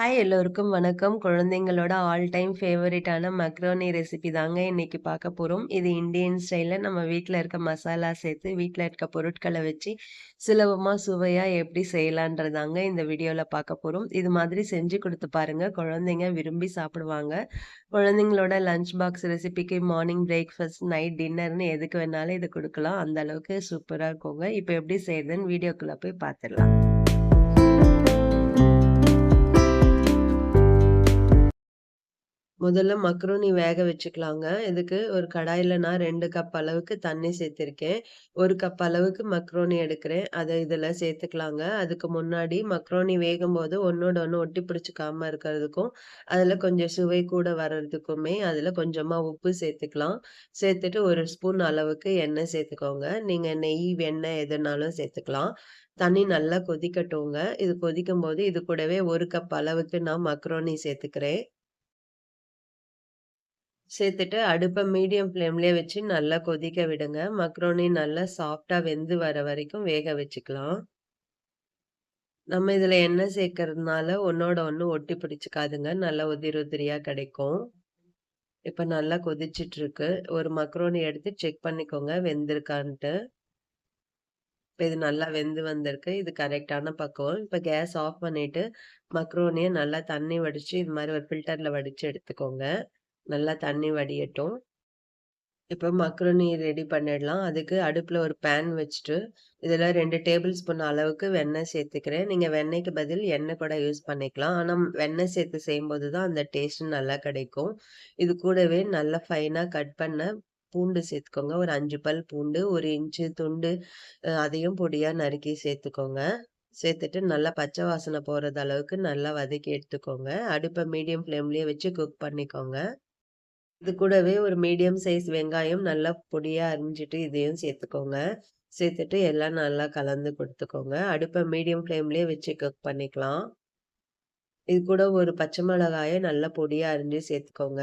Hi எல்லோருக்கும் வணக்கம். குழந்தைங்களோட ஆல் டைம் ஃபேவரைட்டான மக்ரோனி ரெசிபி தாங்க இன்னைக்கு பார்க்க போறோம். இது இந்தியன் ஸ்டைல்ல நம்ம வீட்ல இருக்க மசாலா சேர்த்து, வீட்ல இருக்க பொருட்கள வச்சு சுலபமா, சுவையா எப்படி செய்யலான்றதாங்க இந்த வீடியோல பார்க்க போறோம். இது மாதிரி செஞ்சு குடுத்து பாருங்க. குழந்தைங்க விரும்பி சாப்பிடுவாங்க. குழந்தைங்களோட லஞ்ச் பாக்ஸ் ரெசிபிக்கு மார்னிங் பிரேக்ஃபாஸ்ட், நைட் டின்னர்னு எதுக்கு வேணாலும் இது குடுக்கலாம். அந்த அளவுக்கு சூப்பரா இருக்குங்க. இப்ப எப்படி செய்றதுன்னு வீடியோக்குள்ள போய் பார்த்துடலாம். முதல்ல மக்ருனி வேக வச்சுக்கலாங்க. இதுக்கு ஒரு கடாயில நான் 2 கப் அளவுக்கு தண்ணி சேர்த்திருக்கேன். 1 கப் அளவுக்கு மக்ரோனி எடுக்கிறேன். அத இதுல சேர்த்துக்கலாங்க. அதுக்கு முன்னாடி மக்ரோனி வேகும்போது ஒண்ணோட ஒண்ணு ஒட்டி பிடிச்சுக்காம இருக்கிறதுக்கும், அதுல கொஞ்சம் சுவை கூட வர்றதுக்குமே அதுல கொஞ்சமா உப்பு சேர்த்துக்கலாம். சேர்த்துட்டு 1 ஸ்பூன் அளவுக்கு எண்ணெய் சேர்த்துக்கோங்க. நீங்க நெய், வெண்ணெய் எதுனாலும் சேர்த்துக்கலாம். தண்ணி நல்லா கொதிக்கட்டுங்க. இது கொதிக்கும்போது இது கூடவே 1 கப் அளவுக்கு நான் மக்ரோனி சேர்த்துக்கிறேன். சேர்த்துட்டு அடுப்ப மீடியம் ஃப்ளேம்லயே வச்சு நல்லா கொதிக்க விடுங்க. மக்ரோனி நல்லா சாஃப்ட்டா வெந்து வர வரைக்கும் வேக வச்சுக்கலாம். நம்ம இதுல எண்ணெய் சேர்க்கறதுனால ஒண்ணோட ஒண்ணு ஒட்டி பிடிச்சுக்காதுங்க. நல்லா உதிரி உதிரியா கிடைக்கும். இப்ப நல்லா கொதிச்சிட்டு இருக்கு. ஒரு மக்ரோனி எடுத்து செக் பண்ணிக்கோங்க வெந்திருக்கான்ட்டு. இப்ப இது நல்லா வெந்து வந்திருக்கு. இது கரெக்ட்டான பக்குவம். இப்ப கேஸ் ஆஃப் பண்ணிட்டு மக்ரோனிய நல்லா தண்ணி வடிச்சு இது மாரி ஒரு ஃபில்டர்ல வடிச்சு எடுத்துக்கோங்க. நல்லா தண்ணி வடியட்டும். இப்போ மக்ருனி ரெடி பண்ணிடலாம். அதுக்கு அடுப்புல ஒரு பேன் வச்சுட்டு, இதில 2 டேபிள் ஸ்பூன் அளவுக்கு வெண்ணெய் சேர்த்துக்கிறேன். நீங்க வெண்ணெய்க்கு பதில் எண்ணெய் கூட யூஸ் பண்ணிக்கலாம். ஆனா வெண்ணெய் சேர்த்து செய்யும்போது தான் அந்த டேஸ்ட் நல்லா கிடைக்கும். இது கூடவே நல்லா ஃபைனா கட் பண்ண பூண்டு சேர்த்துக்கோங்க. ஒரு 5 பல் பூண்டு, 1 இன்ச்சு துண்டு அதையும் பொடியா நறுக்கி சேர்த்துக்கோங்க. சேர்த்துட்டு நல்லா பச்சை வாசனை போறது அளவுக்கு நல்லா வதக்கி எடுத்துக்கோங்க. அடுப்ப மீடியம் ஃப்ளேம்லயே வச்சு குக் பண்ணிக்கோங்க. இது கூடவே ஒரு மீடியம் சைஸ் வெங்காயம் நல்லா பொடியா அரிஞ்சிட்டு இதையும் சேர்த்துக்கோங்க. சேர்த்துட்டு எல்லாம் நல்லா கலந்து கொடுத்துக்கோங்க. அடுப்ப மீடியம் ஃப்ளேம்லயே வச்சு குக் பண்ணிக்கலாம். இது கூட ஒரு பச்சை மிளகாய நல்லா பொடியா அரிஞ்சு சேர்த்துக்கோங்க.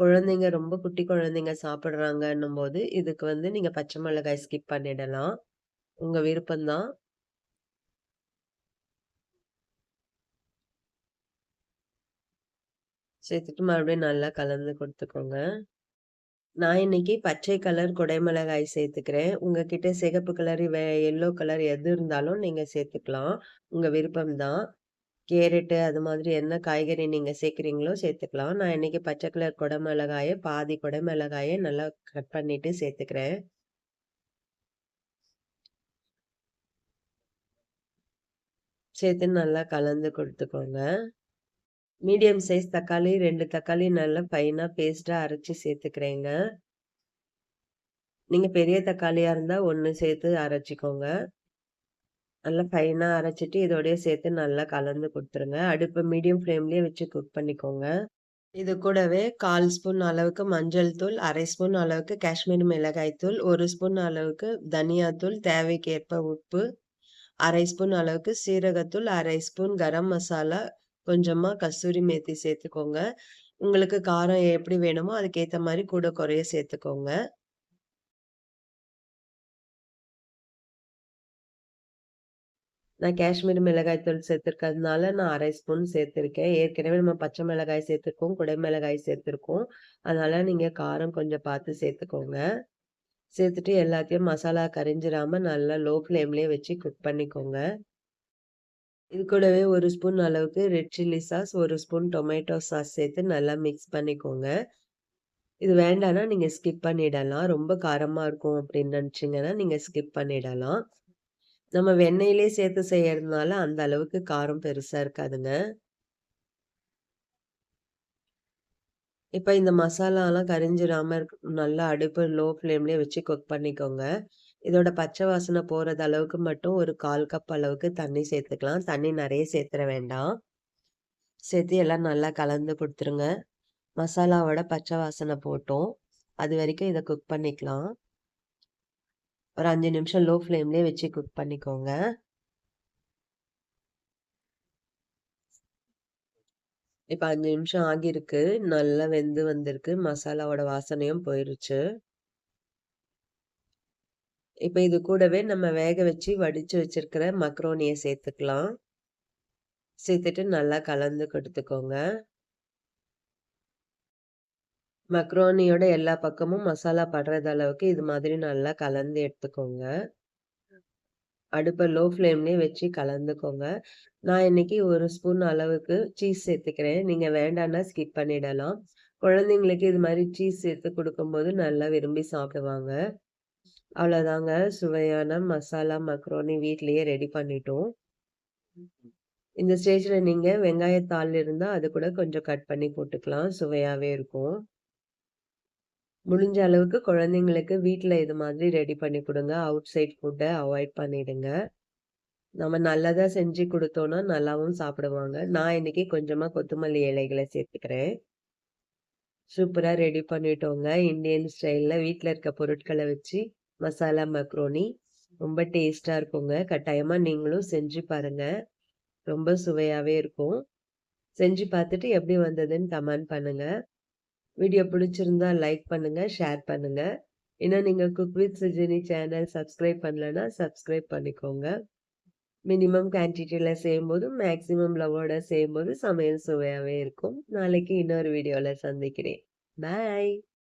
குழந்தைங்க ரொம்ப குட்டி குழந்தைங்க சாப்பிடுறாங்கன்னும்போது, இதுக்கு நீங்க பச்சை மிளகாய் ஸ்கிப் பண்ணிடலாம். உங்க விருப்பம் தான். சேர்த்துட்டு மறுபடியும் நல்லா கலந்து கொடுத்துக்கோங்க. நான் இன்னைக்கு பச்சை கலர் குடைமிளகாய் சேர்த்துக்கிறேன். உங்ககிட்ட சிகப்பு கலர், எல்லோ கலர் எது இருந்தாலும் நீங்க சேர்த்துக்கலாம். உங்க விருப்பம் தான். கேரட்டு அது மாதிரி என்ன காய்கறி நீங்க சேர்க்கிறீங்களோ சேர்த்துக்கலாம். நான் இன்னைக்கு பச்சை கலர் குடைமிளகாய பாதி குடைமிளகாய நல்லா கட் பண்ணிட்டு சேர்த்துக்கிறேன். சேர்த்து நல்லா கலந்து கொடுத்துக்கோங்க. மீடியம் சைஸ் தக்காளி 2 தக்காளி நல்லா ஃபைனா பேஸ்ட்டா அரைச்சு சேர்த்துக்கிறேங்க. நீங்க பெரிய தக்காளியா இருந்தா 1 சேர்த்து அரைச்சுக்கோங்க. நல்லா ஃபைனா அரைச்சுட்டு இதோடயே சேர்த்து நல்லா கலந்து குடுத்துருங்க. அடுப்ப மீடியம் ஃப்ளேம்லயே வச்சு குக் பண்ணிக்கோங்க. இது கூடவே 1/4 ஸ்பூன் அளவுக்கு மஞ்சள் தூள், 1/2 ஸ்பூன் அளவுக்கு காஷ்மீரி மிளகாய் தூள், 1 ஸ்பூன் அளவுக்கு தனியாத்தூள், தேவைக்கேற்ப உப்பு, 1/2 ஸ்பூன் அளவுக்கு சீரகத்தூள், 1/2 ஸ்பூன் கரம் மசாலா, கொஞ்சமா கஸ்தூரி மேத்தி சேர்த்துக்கோங்க. உங்களுக்கு காரம் எப்படி வேணுமோ அதுக்கேத்த மாரி கூட குறைய சேர்த்துக்கோங்க. நான் காஷ்மீரி மிளகாய் தூள் சேர்த்திருக்கிறதுனால நான் 1/2 ஸ்பூன் சேர்த்திருக்கேன். ஏற்கனவே நம்ம பச்சை மிளகாய் சேர்த்திருக்கோம், குடை மிளகாய் சேர்த்திருக்கோம். அதனால நீங்க காரம் கொஞ்சம் பார்த்து சேர்த்துக்கோங்க. சேர்த்துட்டு எல்லாத்தையும் மசாலா கரிஞ்சிராம நல்லா லோ ஃப்ளேம்லயே வச்சு குக் பண்ணிக்கோங்க. இது கூடவே 1 ஸ்பூன் அளவுக்கு red chilli sauce, 1 spoon tomato sauce சேர்த்து நல்லா மிக்ஸ் பண்ணிக்கோங்க. இது வேண்டான்னா நீங்க ஸ்கிப் பண்ணிடலாம். ரொம்ப காரமா இருக்கும் அப்படின்னு நினைச்சீங்கன்னா, நீங்க ஸ்கிப் பண்ணிடலாம். நம்ம வெண்ணெயிலே சேர்த்து செய்யறதுனால அந்த அளவுக்கு காரம் பெருசா இருக்காதுங்க. இப்ப இந்த மசாலாலாம் கரிஞ்சிராம நல்லா அடுப்பு லோ ஃப்ளேம்லயே வச்சு குக் பண்ணிக்கோங்க. இதோட பச்சை வாசனை போறது அளவுக்கு மட்டும் ஒரு 1/4 கப் அளவுக்கு தண்ணி சேர்த்துக்கலாம். தண்ணி நெறைய சேர்த்துற வேண்டாம். சேர்த்து எல்லாம் நல்லா கலந்து குடுத்துருங்க. மசாலாவோட பச்சை வாசனை போட்டும். அதுவரைக்கும் இத குக் பண்ணிக்கலாம். ஒரு 5 நிமிஷம் லோ ஃப்ளேம்லயே வச்சு குக் பண்ணிக்கோங்க. இப்ப 5 நிமிஷம் ஆகியிருக்கு. நல்லா வெந்து வந்திருக்கு. மசாலாவோட வாசனையும் போயிருச்சு. இப்ப இது கூடவே நம்ம வேக வச்சு வச்சிருக்கிற மக்ரோனிய சேர்த்துக்கலாம். சேர்த்துட்டு நல்லா கலந்து கொடுத்துக்கோங்க. மக்ரோனியோட எல்லா பக்கமும் மசாலா படுறது அளவுக்கு இது மாதிரி நல்லா கலந்து எடுத்துக்கோங்க. அடுப்ப லோ ஃப்ளேம்லயே வச்சு கலந்துக்கோங்க. நான் இன்னைக்கு 1 ஸ்பூன் அளவுக்கு சீஸ் சேர்த்துக்கிறேன். நீங்க வேண்டான்னா ஸ்கிப் பண்ணிடலாம். குழந்தைங்களுக்கு இது மாரி சீஸ் சேர்த்து குடுக்கும்போது நல்லா விரும்பி சாப்பிடுவாங்க. அவ்வளோதாங்க. சுவையான மசாலா மக்ரோனி வீட்லயே ரெடி பண்ணிட்டோம். இந்த ஸ்டேஜ்ல நீங்க வெங்காயத்தாள் இருந்தா அது கூட கொஞ்சம் கட் பண்ணி போட்டுக்கலாம். சுவையாவே இருக்கும். முடிஞ்ச அளவுக்கு குழந்தைங்களுக்கு வீட்ல இது மாதிரி ரெடி பண்ணி குடுங்க. அவுட் சைட் ஃபுட்ட அவாய்ட் பண்ணிடுங்க. நம்ம நல்லதா செஞ்சு குடுத்தோம்னா நல்லாவும் சாப்பிடுவாங்க. நான் இன்னைக்கு கொஞ்சமா கொத்தமல்லி இலைகள சேர்த்துக்கிறேன். சூப்பரா ரெடி பண்ணிட்டோங்க. இந்தியன் ஸ்டைல்ல வீட்ல இருக்க பொருட்கள வச்சு மசாலா மக்ரோனி. ரொம்ப டேஸ்ட்டா இருக்குங்க. கட்டாயமா நீங்களும் செஞ்சு பாருங்க. ரொம்ப சுவையாவே இருக்கும். செஞ்சு பார்த்துட்டு எப்படி வந்ததுன்னு கமெண்ட் பண்ணுங்க. வீடியோ பிடிச்சிருந்தா லைக் பண்ணுங்க, ஷேர் பண்ணுங்க. இன்னும் நீங்க cook with Sujini channel subscribe பண்ணலன்னா சப்ஸ்கிரைப் பண்ணிக்கோங்க. மினிமம் குவான்டிட்டில செய்யும்போது, மேக்ஸிமம் லவ்வோட செய்யும்போது சமையல் சுவையாவே இருக்கும். நாளைக்கு இன்னொரு வீடியோல சந்திக்கிறேன். பாய்.